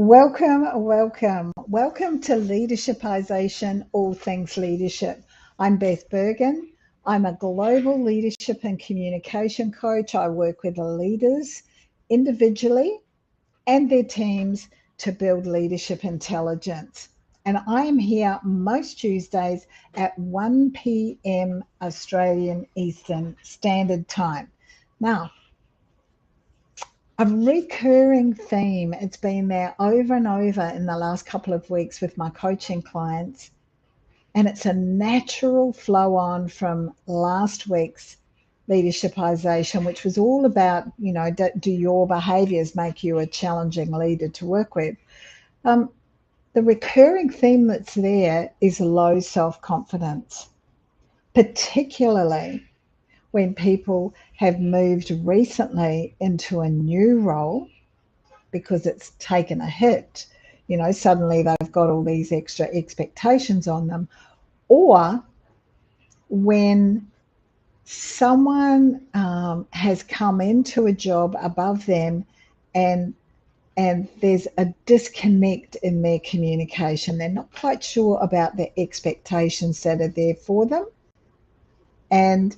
Welcome to Leadershipisation, all things leadership. I'm Beth Bergen. I'm a global leadership and communication coach. I work with leaders individually and their teams to build leadership intelligence. And I am here most Tuesdays at 1 p.m. Australian Eastern Standard Time. Now, a recurring theme, it's been there over and over in the last couple of weeks with my coaching clients, and it's a natural flow on from last week's leadershipisation, which was all about, do your behaviours make you a challenging leader to work with? The recurring theme that's there is low self-confidence, particularly when people have moved recently into a new role because it's taken a hit. Suddenly they've got all these extra expectations on them, or when someone has come into a job above them and there's a disconnect in their communication. They're not quite sure about the expectations that are there for them, and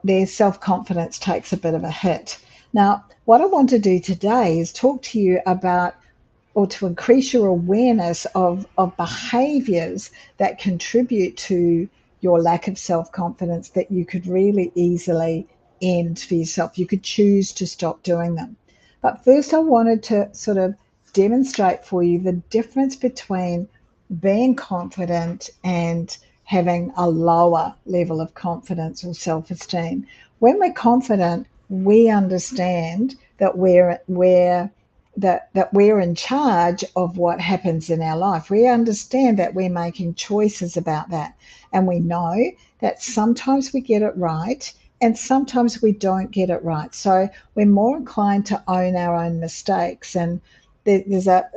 their self-confidence takes a bit of a hit. Now, what I want to do today is talk to you about, or to increase your awareness of behaviours that contribute to your lack of self-confidence that you could really easily end for yourself. You could choose to stop doing them. But first I wanted to sort of demonstrate for you the difference between being confident and having a lower level of confidence or self-esteem. When we're confident, we understand that we're in charge of what happens in our life. We understand that we're making choices about that. And we know that sometimes we get it right and sometimes we don't get it right. So we're more inclined to own our own mistakes. And there's a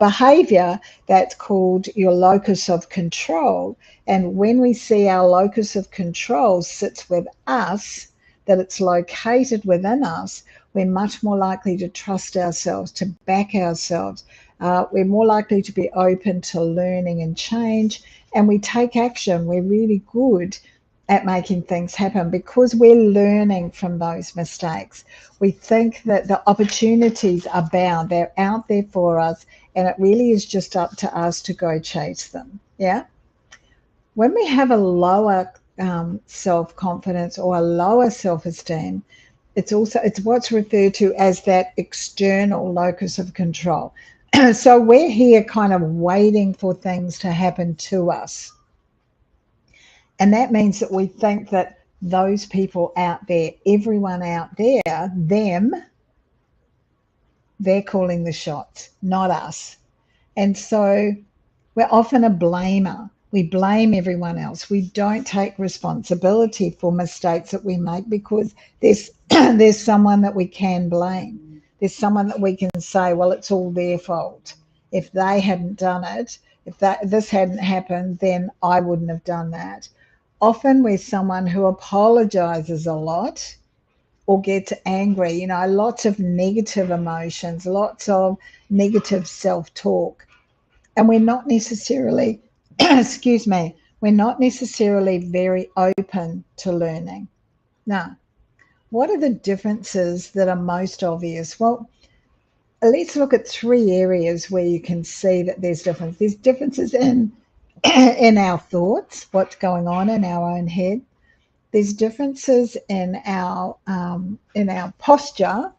behavior that's called your locus of control. And when we see our locus of control sits with us, that it's located within us, we're much more likely to trust ourselves, to back ourselves. We're more likely to be open to learning and change, and we take action. We're really good at making things happen because we're learning from those mistakes. We think that the opportunities are bound, they're out there for us, and it really is just up to us to go chase them. Yeah. When we have a lower self-confidence or a lower self-esteem, it's what's referred to as that external locus of control. So we're here kind of waiting for things to happen to us. And that means that we think that those people out there, everyone out there, they're calling the shots, not us. And so we're often a blamer. We blame everyone else. We don't take responsibility for mistakes that we make because there's someone that we can blame. There's someone that we can say, well, it's all their fault. If they hadn't done it, if this hadn't happened, then I wouldn't have done that. Often we're someone who apologizes a lot or gets angry, lots of negative emotions, lots of negative self-talk. And we're not necessarily, we're not necessarily very open to learning. Now, what are the differences that are most obvious? Well, let's look at 3 areas where you can see that there's difference. There's differences in our thoughts, what's going on in our own head. There's differences in our posture,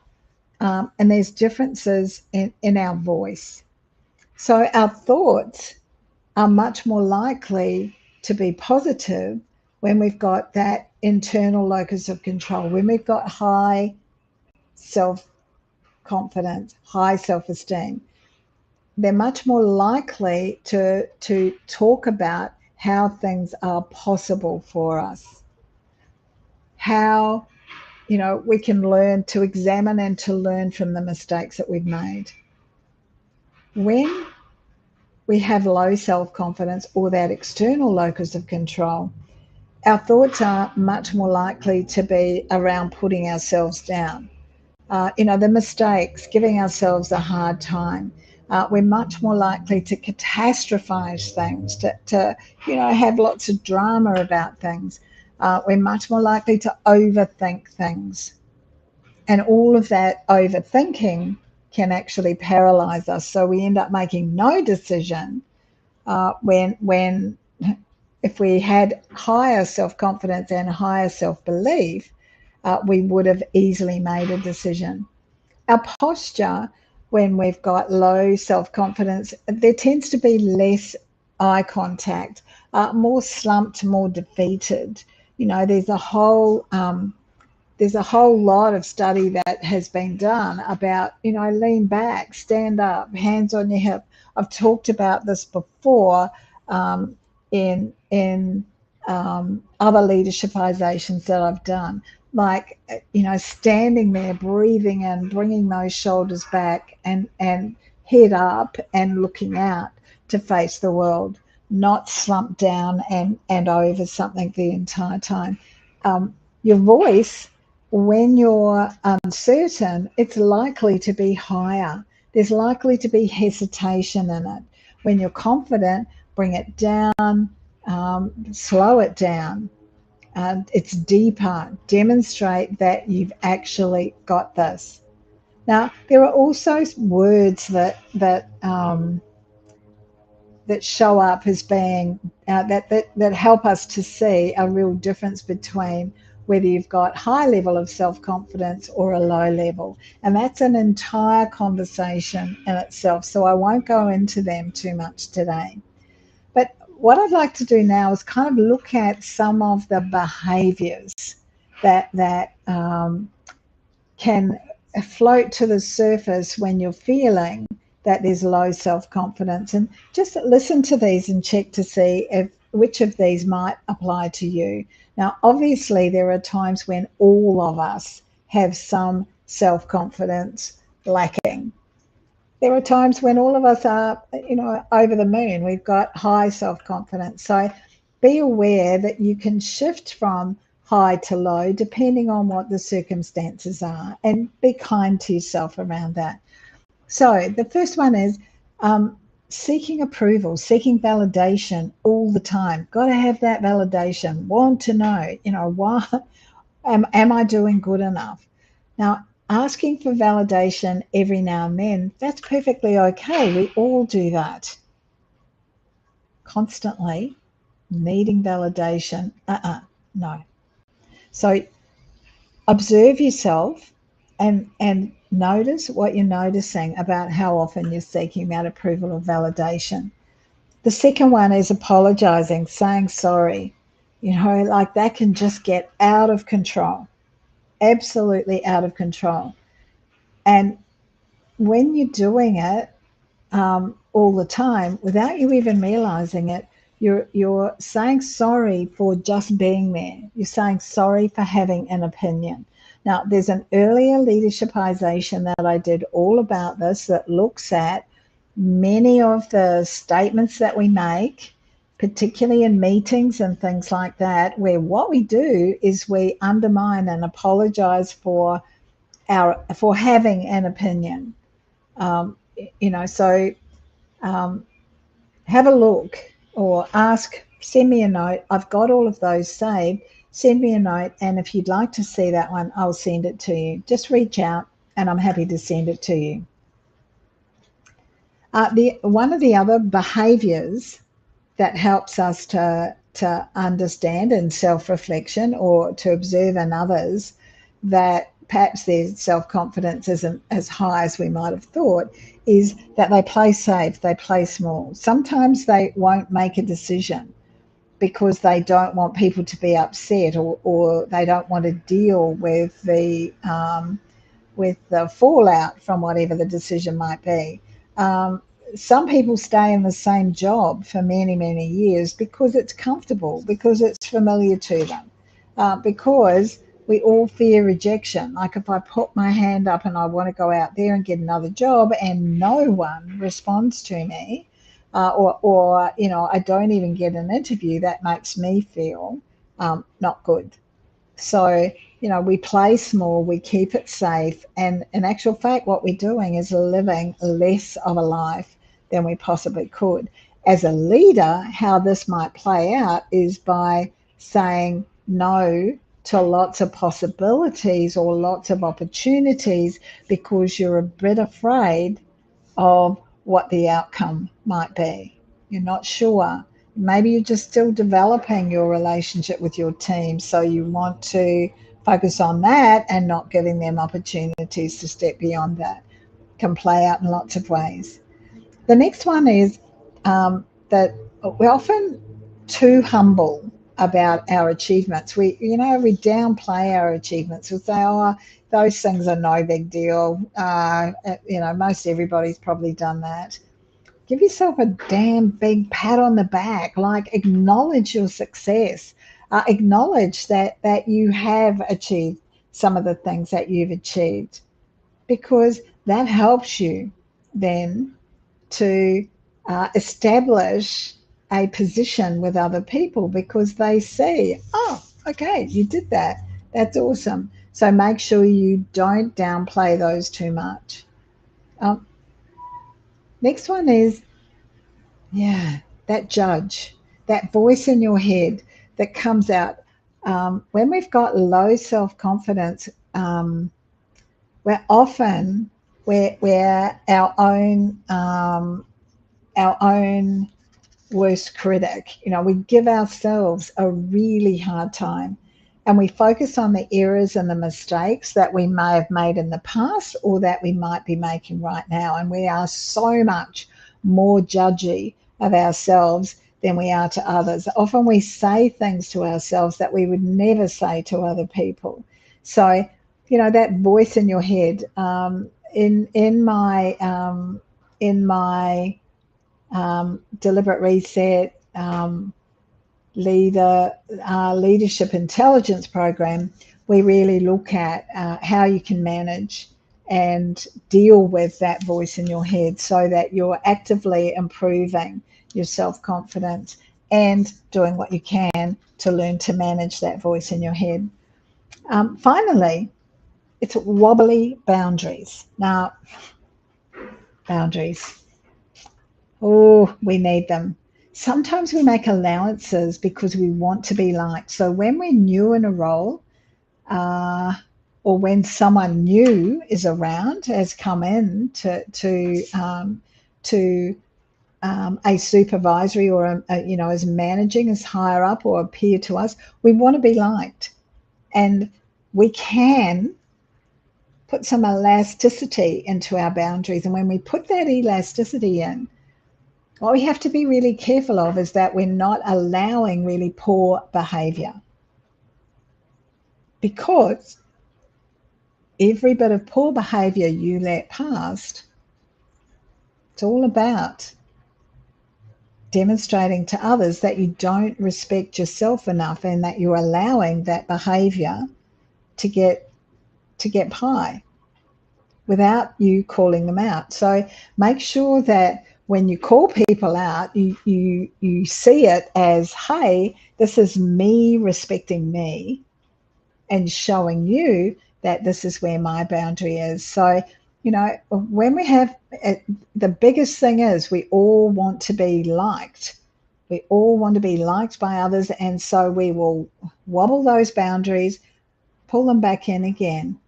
and there's differences in our voice. So our thoughts are much more likely to be positive when we've got that internal locus of control, when we've got high self-confidence, high self-esteem. They're much more likely to talk about how things are possible for us, how we can learn to examine and to learn from the mistakes that we've made. When we have low self-confidence or that external locus of control, our thoughts are much more likely to be around putting ourselves down. The mistakes, giving ourselves a hard time. We're much more likely to catastrophize things, to have lots of drama about things. We're much more likely to overthink things. And all of that overthinking can actually paralyze us. So we end up making no decision when if we had higher self-confidence and higher self-belief, we would have easily made a decision. Our posture, when we've got low self-confidence, there tends to be less eye contact, more slumped, more defeated. There's a whole lot of study that has been done about, lean back, stand up, hands on your hip. I've talked about this before in other leadershipizations that I've done, like, standing there, breathing in, bringing those shoulders back and head up and looking out to face the world, not slumped down and over something the entire time. Your voice, when you're uncertain, it's likely to be higher. There's likely to be hesitation in it. When you're confident, bring it down, slow it down. It's deeper. Demonstrate that you've actually got this. Now, there are also words that show up as being that help us to see a real difference between whether you've got high level of self-confidence or a low level. And that's an entire conversation in itself. So I won't go into them too much today. But what I'd like to do now is kind of look at some of the behaviours that can float to the surface when you're feeling that there's low self-confidence, and just listen to these and check to see which of these might apply to you. Now, obviously, there are times when all of us have some self-confidence lacking. There are times when all of us are, over the moon. We've got high self-confidence. So be aware that you can shift from high to low depending on what the circumstances are, and be kind to yourself around that. So the first one is seeking approval, seeking validation all the time. Got to have that validation. Want to know, why am I doing good enough? Now, asking for validation every now and then, that's perfectly okay. We all do that. Constantly needing validation, no. So observe yourself and notice what you're noticing about how often you're seeking that approval or validation. The second one is apologising, saying sorry. Like that can just get out of control, absolutely out of control. And when you're doing it all the time, without you even realising it, you're saying sorry for just being there. You're saying sorry for having an opinion. Now, there's an earlier leadershipization that I did all about this that looks at many of the statements that we make, particularly in meetings and things like that, where what we do is we undermine and apologise for having an opinion. Have a look or send me a note. I've got all of those saved. Send me a note, and if you'd like to see that one, I'll send it to you. Just reach out and I'm happy to send it to you. One of the other behaviours that helps us to understand in self-reflection or to observe in others that perhaps their self-confidence isn't as high as we might have thought is that they play safe, they play small. Sometimes they won't make a decision because they don't want people to be upset, or they don't want to deal with the fallout from whatever the decision might be. Some people stay in the same job for many, many years because it's comfortable, because it's familiar to them, because we all fear rejection. Like if I put my hand up and I want to go out there and get another job and no one responds to me, or I don't even get an interview, that makes me feel not good. So, we play small, we keep it safe, and in actual fact, what we're doing is living less of a life than we possibly could. As a leader, how this might play out is by saying no to lots of possibilities or lots of opportunities because you're a bit afraid of what the outcome might be. You're not sure. Maybe you're just still developing your relationship with your team, so you want to focus on that and not giving them opportunities to step beyond that. Can play out in lots of ways. The next one is that we're often too humble about our achievements. We downplay our achievements. We'll say, oh, those things are no big deal. Most everybody's probably done that. Give yourself a damn big pat on the back. Like, acknowledge your success. Acknowledge that you have achieved some of the things that you've achieved, because that helps you then to establish a position with other people, because they see, oh, okay, you did that. That's awesome. So make sure you don't downplay those too much. Next one is, that judge, that voice in your head that comes out. When we've got low self-confidence, we're often we're our own worst critic. We give ourselves a really hard time, and we focus on the errors and the mistakes that we may have made in the past or that we might be making right now. And we are so much more judgy of ourselves than we are to others. Often we say things to ourselves that we would never say to other people. So, that voice in your head. In my deliberate reset leadership intelligence program, we really look at how you can manage and deal with that voice in your head so that you're actively improving your self-confidence and doing what you can to learn to manage that voice in your head. Finally, it's wobbly boundaries. Now, boundaries. Oh, we need them. Sometimes we make allowances because we want to be liked. So when we're new in a role, or when someone new is around, has come in to a supervisory or as managing, as higher up or a peer to us, we want to be liked, and we can put some elasticity into our boundaries. And when we put that elasticity in, what we have to be really careful of is that we're not allowing really poor behavior, because every bit of poor behavior you let past, it's all about demonstrating to others that you don't respect yourself enough and that you're allowing that behavior to get by without you calling them out. So make sure that when you call people out, you see it as, hey, this is me respecting me and showing you that this is where my boundary is. So, when we have, the biggest thing is we all want to be liked. We all want to be liked by others. And so we will wobble those boundaries, pull them back in again,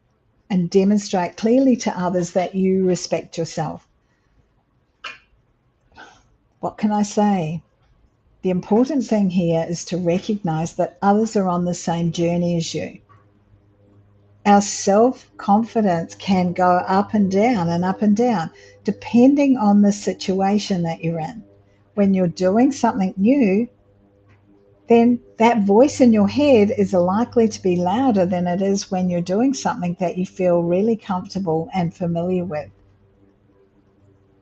and demonstrate clearly to others that you respect yourself. What can I say? The important thing here is to recognize that others are on the same journey as you. Our self-confidence can go up and down, depending on the situation that you're in. When you're doing something new, then that voice in your head is likely to be louder than it is when you're doing something that you feel really comfortable and familiar with.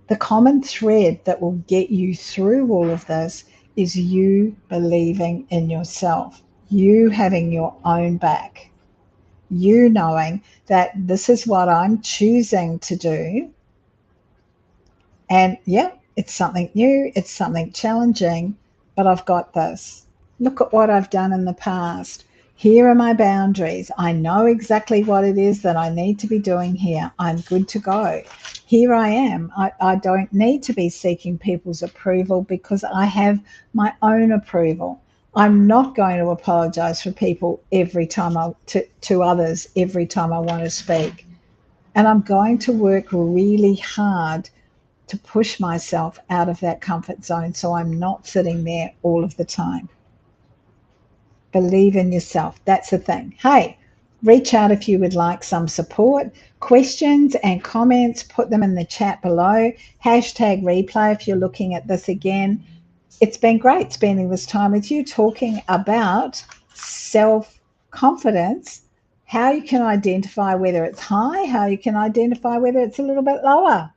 The common thread that will get you through all of this is you believing in yourself, you having your own back, you knowing that this is what I'm choosing to do. And it's something new, it's something challenging, but I've got this. Look at what I've done in the past. Here are my boundaries. I know exactly what it is that I need to be doing here. I'm good to go. Here I am. I don't need to be seeking people's approval because I have my own approval. I'm not going to apologize for people every time to others every time I want to speak. And I'm going to work really hard to push myself out of that comfort zone so I'm not sitting there all of the time. Believe in yourself. That's the thing. Hey, reach out if you would like some support. Questions and comments, put them in the chat below. Hashtag replay if you're looking at this again. It's been great spending this time with you talking about self-confidence, how you can identify whether it's high, how you can identify whether it's a little bit lower.